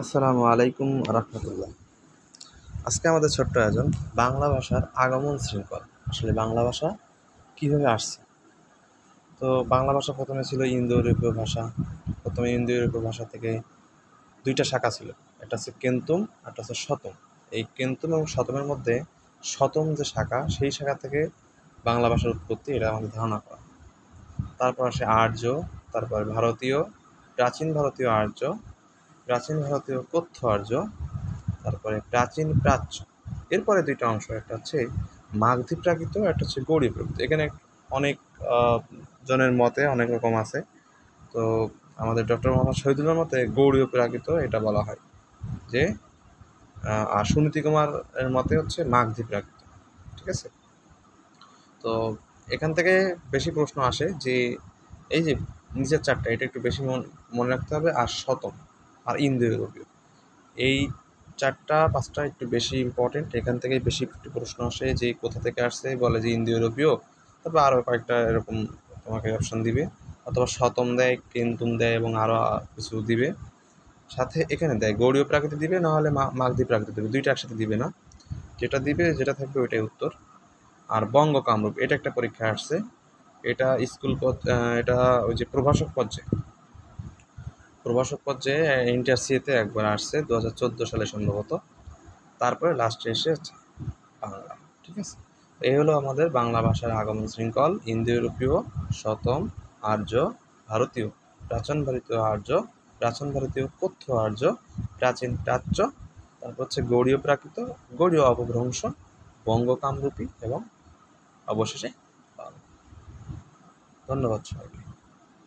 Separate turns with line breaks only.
আসসালামু আলাইকুম রহমতুল্লাহ। আজকে আমাদের ছোট্ট আয়োজন বাংলা ভাষার আগমন শৃঙ্খল। আসলে বাংলা ভাষা কীভাবে আসছে? তো বাংলা ভাষা প্রথমে ছিল ইন্দো ইউরোপীয় ভাষা। প্রথমে ইন্দো ইউরোপীয় ভাষা থেকে দুইটা শাখা ছিল, একটা হচ্ছে কেন্তুম, একটা হচ্ছে শতম। এই কেন্তুম এবং শতমের মধ্যে শতম যে শাখা, সেই শাখা থেকে বাংলা ভাষার উৎপত্তি, এটা আমাদের ধারণা করা। তারপর আসে আর্য, তারপর ভারতীয়, প্রাচীন ভারতীয় আর্য, প্রাচীন ভারতীয় কথ্য আর্য, তারপরে প্রাচীন প্রাচ্য। এরপরে দুইটা অংশ, একটা হচ্ছে মাগধী প্রাকৃত, একটা হচ্ছে গৌড়ীয় প্রাকৃত। এখানে অনেক জনের মতে অনেক রকম আছে। তো আমাদের ডক্টর মোহাম্মদ শহীদুল্লাহর মতে গৌড়ীয় প্রাকৃত এটা বলা হয় যে, আর সুনীতি কুমার এর মতে হচ্ছে মাগধী প্রাকৃত। ঠিক আছে? তো এখান থেকে বেশি প্রশ্ন আসে যে এই যে নিচের চারটা, এটা একটু বেশি মনে রাখতে হবে। আর শতম আর ইন্দো ইউরোপীয়, এই চারটা পাঁচটা একটু বেশি ইম্পর্টেন্ট। এখান থেকেই বেশি একটু প্রশ্ন আসে যে কোথা থেকে আসছে, বলে যে ইন্দো ইউরোপীয়। তারপর আরও কয়েকটা এরকম তোমাকে অপশন দিবে, অথবা শতম দেয়, কেন্তুম দেয়, এবং আরও কিছু দিবে। সাথে এখানে দেয় গৌড়ীয় প্রাকৃত দিবে, নাহলে মাগধী প্রাকৃত দিবে। দুইটা একসাথে দিবে না, যেটা দিবে, যেটা থাকবে ওইটাই উত্তর। আর বঙ্গ কামরূপ, এটা একটা পরীক্ষা আসছে। এটা স্কুল এটা ওই যে প্রভাষক পর্যায়ে ইন্টারসিতে একবার আসছে 2014 সালে সম্ভবত। তারপরে লাস্টে এসে বাংলা। ঠিক আছে? এই হলো আমাদের বাংলা ভাষার আগমন শৃঙ্খল: ইন্দো ইউরোপীয়, শতম, আর্য, ভারতীয়, প্রাচীন ভারতীয় আর্য, প্রাচীন ভারতীয় কথ্য আর্য, প্রাচীন প্রাচ্য, তারপর হচ্ছে গৌড়ীয় প্রাকৃত, গৌড়ীয় অপভ্রংশ, বঙ্গ কামরূপী, এবং অবশেষে বাংলা। ধন্যবাদ সবাইকে।